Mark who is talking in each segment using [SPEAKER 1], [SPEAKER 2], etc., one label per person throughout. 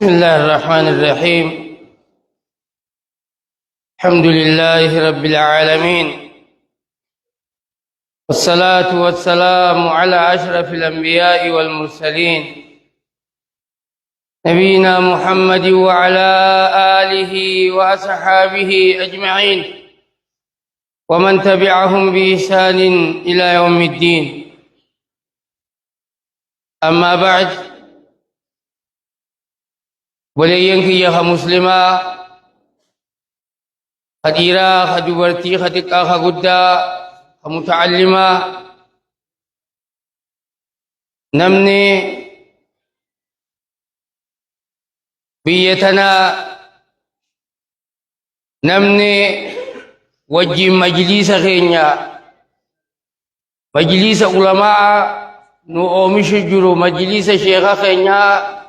[SPEAKER 1] بسم الله الرحمن الرحيم. الحمد لله رب العالمين، والصلاة والسلام على أشرف الأنبياء والمرسلين نبينا محمد وعلى آله وأصحابه أجمعين ومن تبعهم بإحسان إلى يوم الدين. أما بعد، ولينك يا مسلمة خديرة خدبرتي خدقا خقدا خمتعلمة نمني بيتنا نمني وجي مجلس خينيا مجلس علماء نو أومش جرو مجلس شيخ خينيا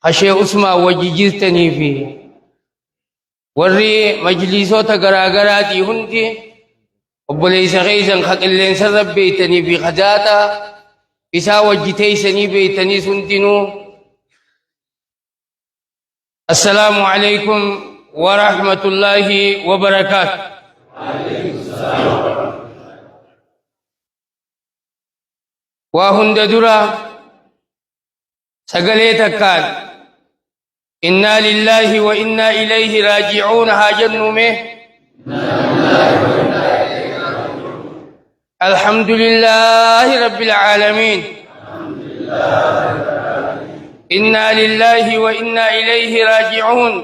[SPEAKER 1] هشي اسمع وجيجتني فيه ورّي مجلسوت غراغراتي هندي وبليس غيزن خق اللين سرب بيتني في خجاتا إسا وجتي سني بيتني سنتنو. السلام عليكم ورحمة الله وبركاته. عليكم السلام ورحمة الله. وهند درا سقليتك كان إنا لله وإنا إليه راجعون هاجنومه. الحمد لله رب العالمين. إنا لله وإنا إليه راجعون.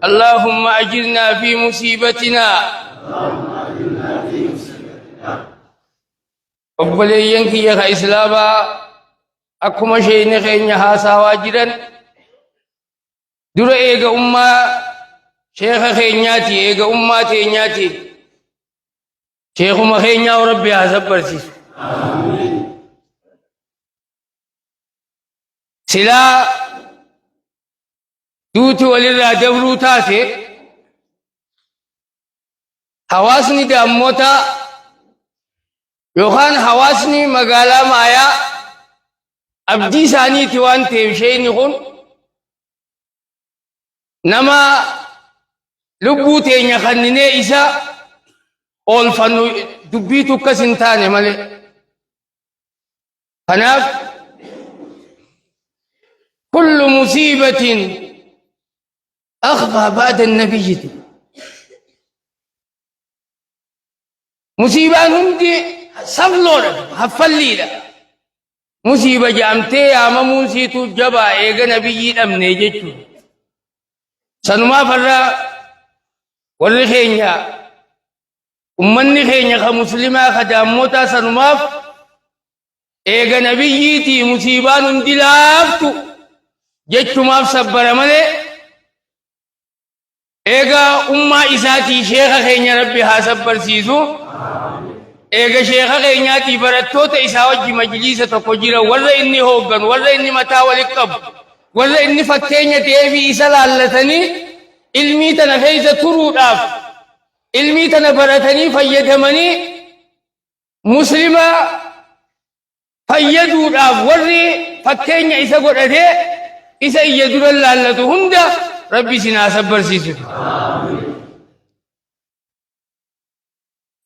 [SPEAKER 1] اللهم أجرنا في مصيبتنا. وبلينك يا إسلاما أكما شيء خيني هاسا واجدا دور إيغا أمة شيخ خينياتي إيغا أمة تينياتي شيخ ما خينيا وربي حسب برسيس سلا دوتي ولله دبرو تاتي حواسني داموتا يوخان حواسني مقالا مايا أبدي ساني تيوان تيمشيني خون نما لبو تينيا خنيني إسا أول فنو دبيتو كسنتاني مالي فناف كل مصيبة أخفى بعد النبي مصيبة هندي سفلورة هفليلة مصيبة جامتي يا مموسي تجبا إيغا نبي أمني جيتو سنما فرّا ورّي خينيا أمني خينيا خمسلمة خداموتا سنما إيغا نبي تي مصيبان دلافتو جيتو ماف سبرا ملي إيغا أمّا إساتي شيخ خينيا ربي حاسب برسيسو إيغا شيخ غينياتي براتوتا إسا وجي مجلسة تقجيرا ولا إني هوغن ولا إني متاولي قب ولا إني فتينيا تيفي إسا لالتني علمي تنفيزة ترود آف علمي تنبرتني فيدهمني مسلمة فيدود آف ورّي فتينيا إسا قرأتي إسا يدور اللالتو هند ربي سناسب برسيسو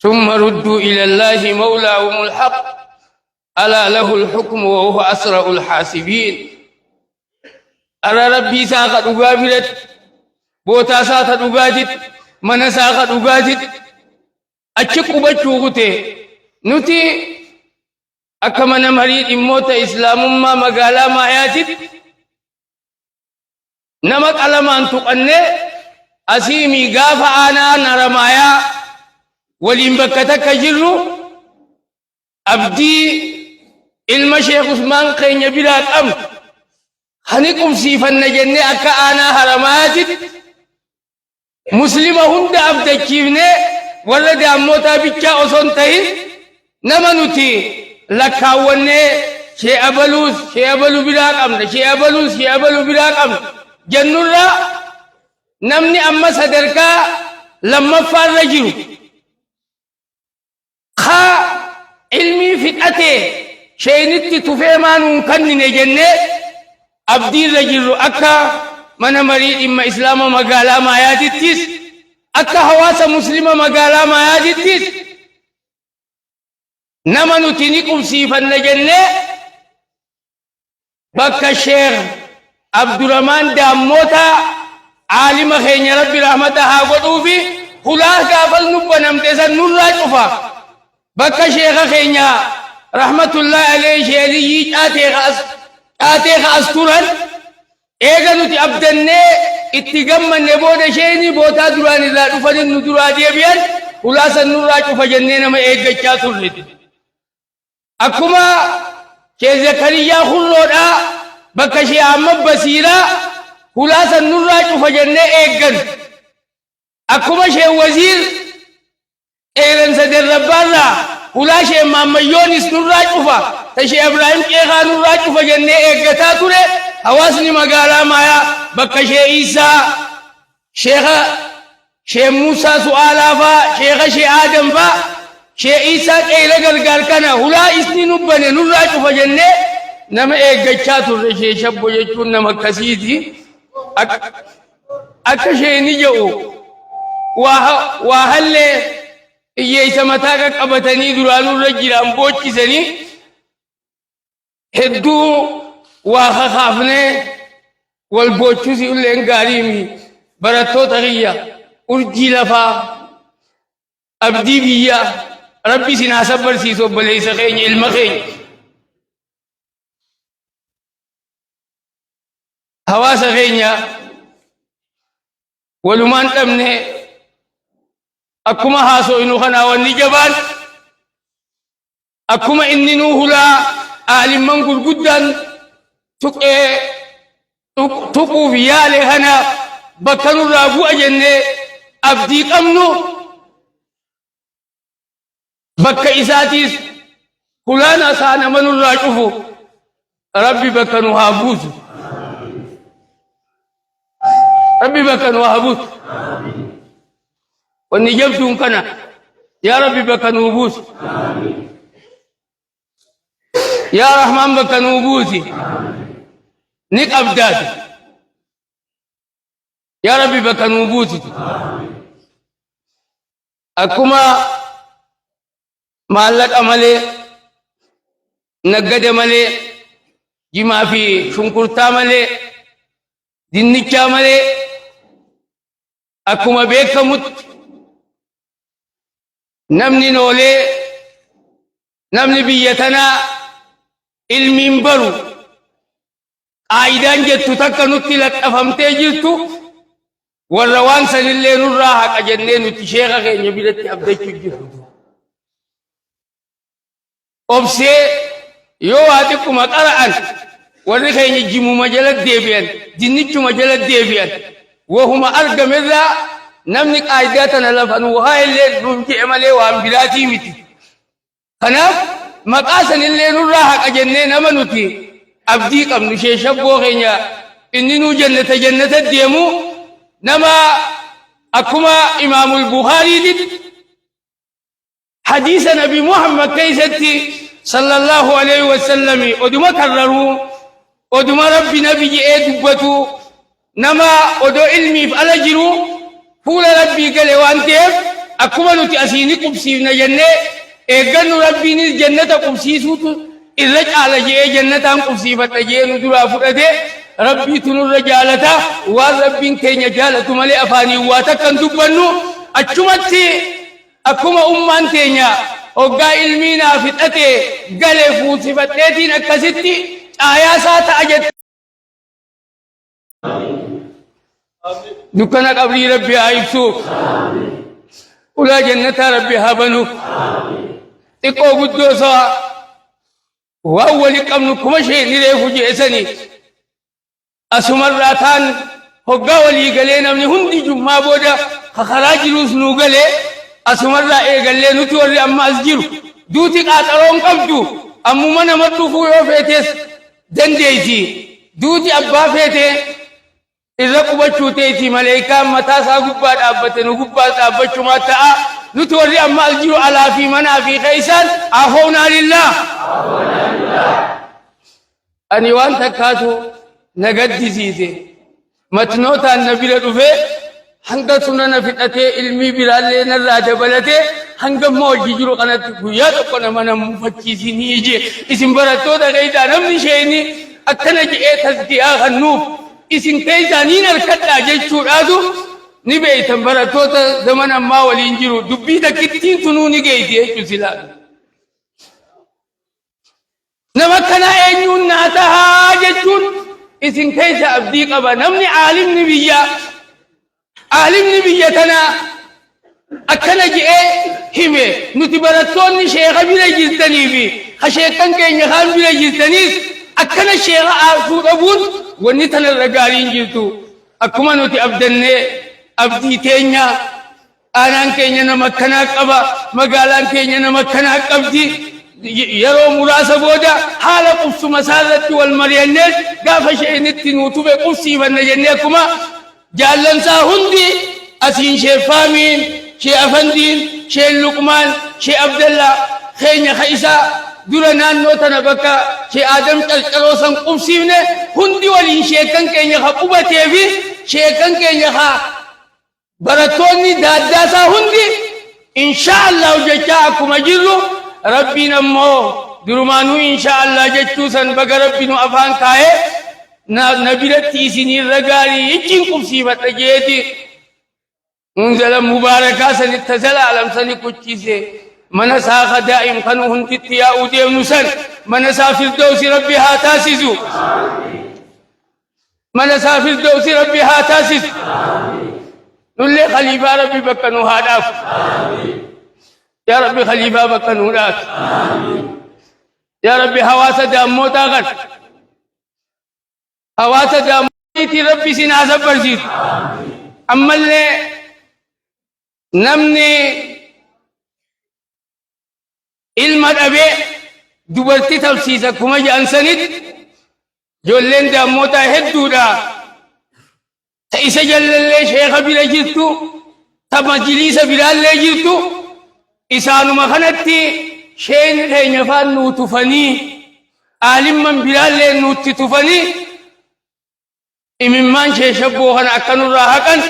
[SPEAKER 1] ثم ردوا إلى الله مولاهم الحق ألا له الحكم وهو أسرع الحاسبين. أرى ربي ساقط أقابلت بوتا ساقط أقادت من ساقط أقادت أتشك بچوغتي نتي أكمن مريد إموت إسلام ما مقالا ما ياتت نمك ألمان تقني أسيمي قافا أنا نرمايا ولين بكتك جرو أبدي المشيخ عثمان قين بلاد أمر خنقم سيفا نجنة أكا أنا هرماتت مسلمة هند أبدا كيفنة ولد أموتا بيكا أصنتهن نمنوتي لكاونة شيء أبلو بلاد أمر شيء أبلو بلاد أمر جنورا نمني أما صدركا لما فرجرو خا علمي فتأته sheeynitti tufee maanuun kannine jennee abdiirra jirru akka mana marii dhimma islaama magaalaa maayaatittis akka hawaasa muslima magaalaa maayaatittis nama nuti ni qubsiifanna jennee bakka sheekh Abdurrahmaan Daammoota عالم خير ربي رحمتها قدوفي خلاص قافل نبنا متسن نور شوفا بكا شيخ خير رحمة الله عليه شيخي آتيخ أستوران إيغا نتي أبدني اتقام نبود شيني بوتا دراني لا تفضل ندرا ديبيان خلاص النور شوفا جنين ما إيغا چاتر لدي أكما شيخ زكريا خلودا بكا شيخ عمب بسيرا خلاص النور شوفا جنين إيغا أكما شيخ وزير إيغا سدر ربانا خلاص شيخ ماميونيس نور شوفا تشي إبراهيم كيخا نور شوفا جنين إيغا تاتوري حواسني مقالا مايا بكا شيخ عيسى شيخ موسى سؤالا فا شيخ آدم فا شيخ عيسى كيلا قرقار كان هلا اسني نبني نرى شوفا جنة نما ايقاتشاتو شيخ شبو يجون نما كسيدي أكا شيخ نجو وهل إيه سمتاك قبتني درانو رجلان بوچي سني هدو وخافني والبوچوس يقولين غاريمي براتو تغيا أرجي لفا أبدي بيا ربي سنا صبر سيسو بليس خين علم خين حواس خين ولمان تمني أكما هاسو إنو خنا والنجبان أكما إني نوهلا أعلم من قل قدن تقو في يالي هنا بكنو رافو أجنة أبدي قمنو بكا إساتيس كلانا سانا من الراجفو ربي بكنو هابوس ربي بكنو هابوس ونجبتون كنا يا ربي بكنو بوس يا رحمن بكنو بوسي نك أبداد يا ربي بكنو بوسي أكما مالك أمالي نقد مالي جما في شنكرتا مالي دينيكا مالي أكما بيكمت نمني نولي نمني بيتنا علمين برو قاعدان جتو تكنوتي لك أفهمتي جلتو والروان سن اللي نراها كجنين وتشيخا غين يبيلتي أبدأ جلتو أبسي يو هاتكم أقرأن ورخين يجيمو مجالة ديبيان جنيتو مجالة ديبيان وهما أرقم إذا نمني قاعداتنا لفنو وهاي اللي نمتي عملي وانبلاتي متي خناف مقاسن اللي نراها كجنين أمنوتي أبدي قم نشي شبو غينيا إننو جنة الديمو نما أكما إمام البخاري دي حديث نبي محمد كيستي صلى الله عليه وسلم ودما كرروا ودما ربي نبي دبتو نما ودو علمي فألجروا فول ربي قال وانتف أكما نتي أسيني قبسينا جنة إيقن ربي نز جنة قبسيسوتو إذا على جي جنة قبسيفة جي ندرا فرده ربي تنور جالتا وربي كينيا جالتو ملي أفاني واتكن دبنو أجمتي أكما أمان تينيا وقا علمينا فتأتي قال فوتي فتأتين أكستي آياسات أجد دكنا قبلي ربي عيبسو ولا جنة ربي هابنو تقو قدوسا وأول قمن كمشي نريفو جيسني أسمر راتان هقا ولي قلينا من هندي جمع بودا خخراج روسنو قلي أسمر رائي قلي نتوري أما أسجرو دوتي قاتلون قبدو أمو من مطلوفو يوفيتس دنديتي دوتي أبا فيتي إذا قبتشو تيتي ملايكا متاسا قبات أبتن وقبات أبتشو ماتا نتوري أما الجيرو على في منا في خيسان عفونا لله أني وان تكاتو نقد زيزي متنوتا النبي لدفه hanga sunana fidate ilmi biralle narra dabalate hanga mawji jiro kanat guya to kono mana mufakkisi nije isin barato da gaida namni sheni akkana ji e tasdiya hannu isin kai zaninar kadda je chudadu ni be tambarato ta zamanan mawalin jiro dubbi da kittin tununi gaide ku sila namakana enyun na ta hajatun isin kai sa abdi qaba namni alim nabiyya عالم نبيتنا أكنا جئ همه نتبرتون شيخ بلا جزتني بي خشيكن كي نخان بلا جزتنيس أكنا شيخ آسود أبون ونتنا الرقالين جلتو أكما نتي أبدني أبدي تينيا آنان كي نمكناك أبا مقالان كي نمكناك أبدي يرو مراسة بودا حال قفص مسالة والمريانيس قاف شيء نتنوتو بقفصي فنجنيكما جالن ساهندي أسين شيء فامين شيء أفندين شيء لقمان شيء عبد الله خيني خيسا دورنان نوتنا بكا شيء آدم تلقروسن قبسيونه هندي ولين شيء كان كيني خبوبة تيفي شيء كان كيني خا براتوني دادا ساهندي إن شاء الله جاكم أجروا ربي نمو درمانو إن شاء الله جتوسن بقى ربي نو أفان كاي نبيلتي سني الرجالي يجيكم سيبت رجيتي انزل مباركا سنتزل على سني كتشيسي من ساخ دائم خنوهن تتيا أودي ونسن من سافر دوس ربها تاسسو من سافر دوس ربها تاسس نولي خليفة ربي بكنو هاداف يا ربي خليفة بكنو هاداف يا ربي حواسة دامو تاغت حواسة داموتي ربي سناسة برسيط أما اللي نمني علم الأبي دبرتي تفسيسة كما جان سند جولين داموتا هدودا تأيسا جلل شيخ بلا جلتو تمجليس بلا اللي جلتو إسانو مخنتي شين خين فان نوتفني عالم من بلا اللي نوتتفني إممان شيء شبوهنا أكنوا راهكن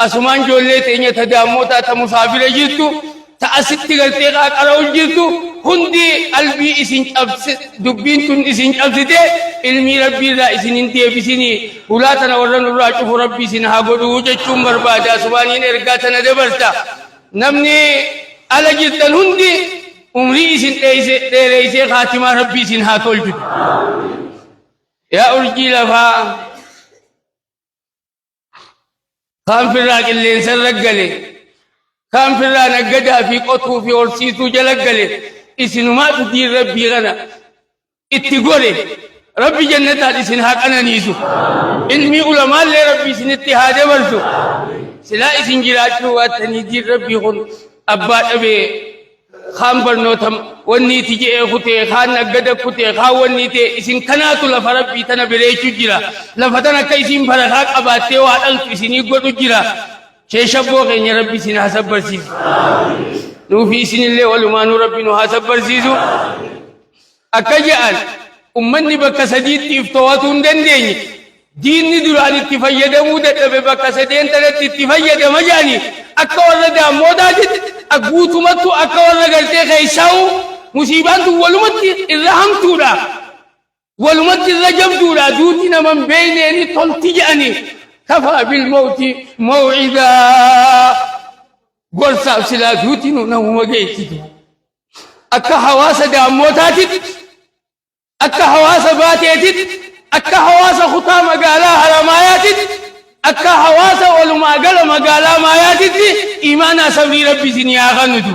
[SPEAKER 1] أسمان جولة تيني تداموتا تمسافر جيتو تأسيت غلطي قارو جيتو هندي قلبي إسين أبس دبين تون إسين أبسده علمي ربي لا إسين انتي بسيني ولا تنورن الراجف ربي سينها قدو جتشم بربادا سبانين إرقاتنا دبرتا نمني على جدا هندي عمري إسين تيريسي خاتمة ربي سينها تولجد يا أرجي لفا كان في الراجل اللي انسان رجله كان في الراجل نجدها في قطه في أرسيته جلجله إسنو ما تدير ربي غنا اتقولي ربي جنة إسن حق أنا نيسو علمي علماء اللي ربي سن اتحاد برسو سلا إسن جراجه واتني دير ربي خل أبا أبي خام برنوتم وني تيجي أخوتي خان نجد أخوتي خا وني تي إسن كناتو لفربي تنا بريشو جرا لفتنا كيسين فرخاك أباتي وعدل إسني قدو جرا شيشبو غيني ربي سن حسب برسيس نوفي سن اللي ولمانو ربي نو حسب برسيسو أكجأل أمني بك سديد تفتواتون دنديني ديني دوراني تفيد مودة بك سدين تلت تفيد مجاني أكوار دا موداجت أقوتو متو أكوار غلطي خيساو مصيبان تو ولمت الرحم تورا ولمت الرجم تورا دوتنا من بيني تلتجأني كفى بالموت موعدا قرصا سلا دوتنا نوم جيتي أكا حواس دا موتاتت أكا حواس باتيتت أكا حواس خطا مقالا حرماياتت أكا حواس ولما قال مقالا ماياتت إيمانا سبري ربي سنيا غندو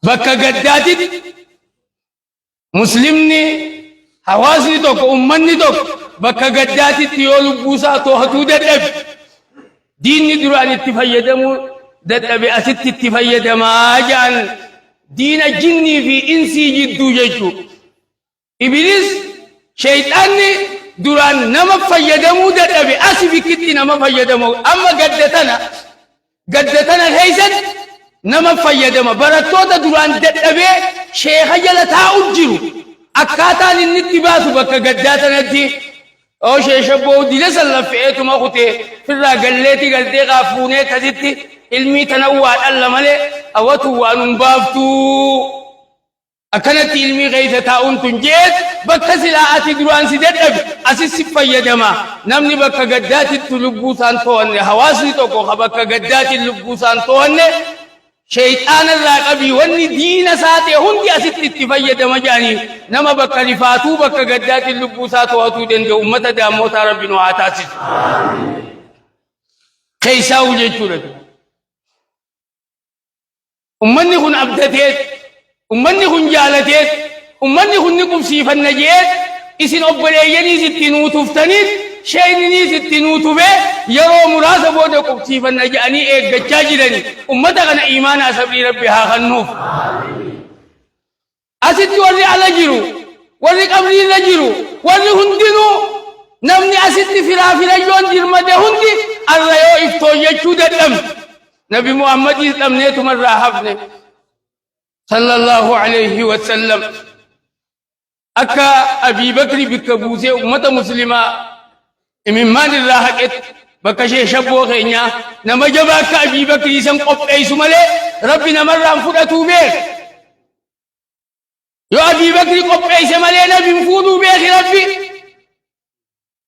[SPEAKER 1] بكا قداتت مسلمني حواسني توك أمني توك بكا قداتت يولو بوسا توحتو ددب ديني دراني اتفايدمو ددب أست اتفايدما جان دين الجني في إنسي جدو جيشو إبليس شيطاني دوران نما فيدمو ددبي أسفي كتي نما فيدمو أما قدتنا قدتنا الهيزن نما فيدما برتوتا دران ددبي شيخ جلتا أجرو أكاتان النتباس بك قداتنا دي أو شيخ شبو دي لسل لفئتو مخوتي فرا قلتي قلتي غافوني كذتي علمي تنوع اللمالي أوتو وانبافتو أكنت علمي غيثة تاون تنجيز بك سلاعاتي دران سيدتب أسيس فيدما نمني بك قداتي تلبوسان تواني حواسي توقو بك قداتي اللبوسان تواني شيطان الراقبي واني دين ساتي هندي أسيس تفيدما جاني نما بك رفاتو بك قداتي اللبوسات واتو دين دي أمتا داموتا ربنا وعتاسي خيساو جيتو لك أمني خن أبدتيت أمني خن جالتيت أمني خن نقم سيفا نجيت إسن أبليني ستنو تفتنيت شيني ستنو تبه يرو مراسة بودة قم سيفا نجاني إيك جاجرني أمتا غن إيمان أسبري ربها خنوف أسد وري على جرو وري قبري نجرو وري هندنو نمني أسد فرافر جون درمده هندي الرأيو إفتو يجود الدم نبي محمد إسلام نيتو من راحبني صلى الله عليه وسلم أكا أبي بكر بكبوسي أمة مسلمة إممان الراحة بكشي شبو خينيا نما جباك أبي بكر يسم قب أيسو ملي ربنا مرام فرأتو بيك يو أبي بكر قب أيسو ملي نبي مفودو بيك ربي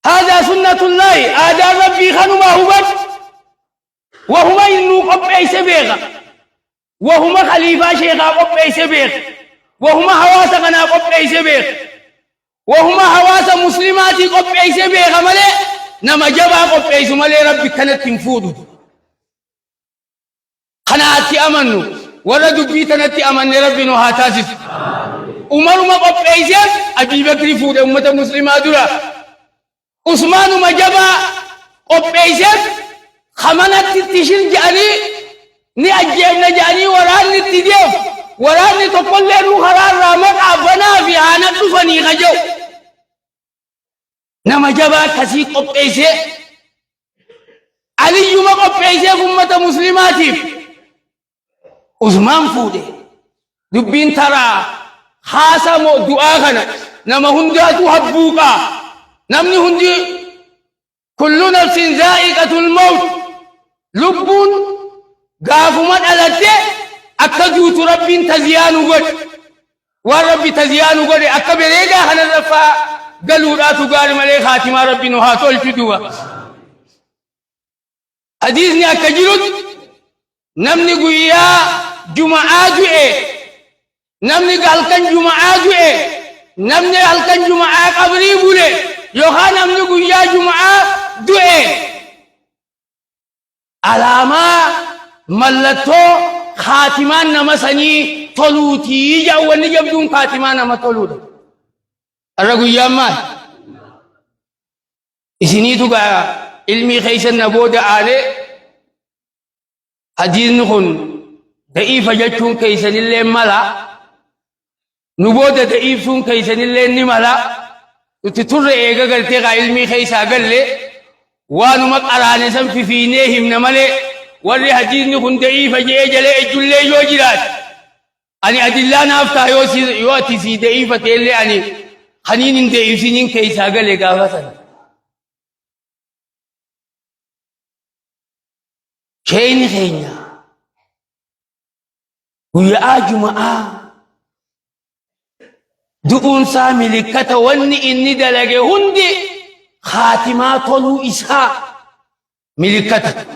[SPEAKER 1] هذا سنة الله آدار ربي خانو ما هو بك وهما إنو قب أيسو بيك وهما خليفة شيخا قب أيسو بيك وهما حواس غنا قب أيسو بيك وهما حواس مسلماتي قب أيسو بيك ملي نما جبا قب أيسو ملي ربي كانت تنفودو خناتي أمنو ورد بيتنتي أمن ربي نهاتاسس عمر ما قب أيسو أبي بكر فود أمة مسلمة دولا عثمان ما جبا قب أيسو خمنت تشيل جاني ني أجينا جاني وران نتديو وران تقول له خرار رامك أبنا في عنا تفني خجو نما جبا كسي قبيسة علي يوم قبيسة أمة مسلمات عثمان فوده دبين ترى خاصة مو دعاءنا نما هنداتو حبوكا نمني هندي كل نفس ذائقة الموت لبون غافمت على أكدوت رب تزيان قد ورب تزيان قد أكبريجا هنرفع قالوا لا تقال ملي خاتم رب نهاتو الفدوة حديثني أكجرد نمني قويا جمعات نمني قال كان جمعات نمني قال كان جمعات قبري بولي يوخا نمني قويا جمعات علامة ملتو خاتمان نمسني طلوتي جاواني جبدون خاتمان نما طلوت الرقو يامان إسنيتو قا علمي خيسا نبود آلي حديث نخون دعيفة جاتشون كيسا نلي ملا نبود دعيفون كيسا نلي نملا تتر إيغا قلتي قا علمي خيسا قل لي وانو مقراني سن في فينيهم نملي وري حديث نكون ضعيف جيجل اجل يوجرات اني ادلانا افتا يوتي سي ضعيفه اللي اني خنين ضعيف سنين كيسا قال غافسن كين خينا ويا جمعه دون سامي لكتا وني اني دلغي هندي خاتمات طلو إسحاق ملكتك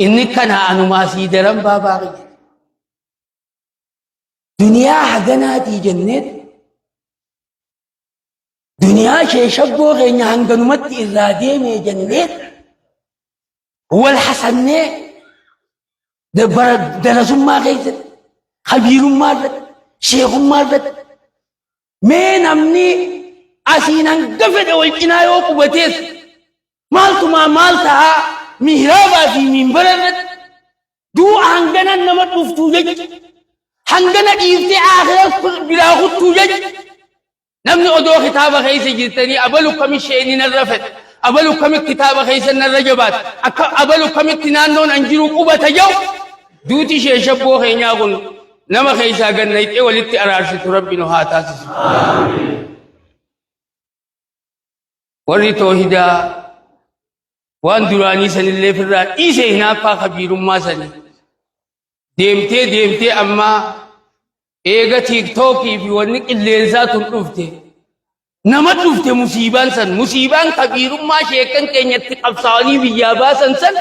[SPEAKER 1] إني كان أنا ما سيدرم بابا دنيا حقناتي جنة دنيا شيء شبو غير هنغنو مت إرادة من جنة هو الحسن درس ما غير خبير ما شيخ ما من أمني أسينان قفد والجناية وقبتيس مالتو ما مالتها مهرابا في منبرنت دو هنگنا نمت مفتوجج هنگنا إيفتي آخر بلا خطوجج نمني أدو خطابة خيسي جلتني أبلو كمي شيني نرفت أبلو كم كتاب خيسنا الرجبات أبلو كم تنانون أنجرو قبة جو دوتي شيء شبوه يناغن نما خيسا قنيت ولت أرارسة ربنا هاتاسس ورّي توحيدا وان دراني سن اللي في الرات إيسي هنا فا خبير ما سن ديمتي أما إيغا تيك توكي في ونك اللي ذاتهم رفته نما رفته مصيبان خبير ما شيكن كن يتقب صاني بيابا سن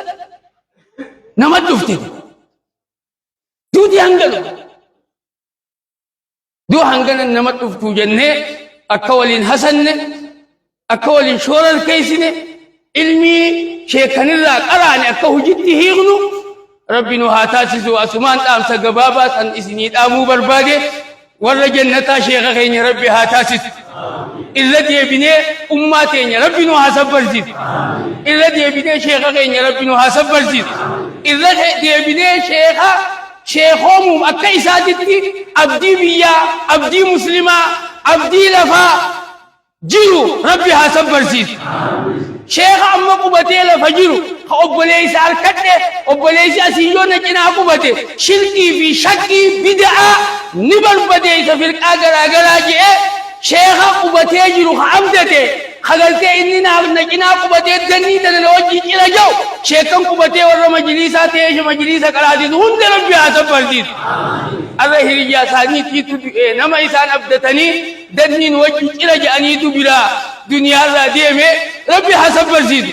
[SPEAKER 1] نما رفته دو هنگن نما رفتو جنة أكوالين حسن أكوالين شورر كيسن علمي شيكن الراك أراني أكو جدي هيغنو ربنا هاتاسس واسمان تامسا قبابا سن اسنيد آمو برباده ور جنتا شيخ خين ربي هاتاسس إلا دي بني أماتين ربنا هاسب برزيد إلا دي بني شيخ خين ربنا هاسب برزيد إلا دي بني شيخهم أكا إسادتي أبدي بيا أبدي مسلمة أبدي لفا جيرو ربي هاسب برزيد شيخ أما قبتي لفجيرو أبوليس أركته أبوليس أسيجون جنا قبته شركي في شكي بدعة نبر بديس في الأجر شيخ قبتي جيرو عمدته خلته إننا نجنا قبتي دني تنوجي إلى جو شيخ قبتي ور مجلسات إيش مجلس كرادين هند ربي هذا بردين الله هرجع ثاني تيتو نما إنسان أبدتني دني نوجي إلى جاني تبلا دنيا لا ديمه ربي حسب بردين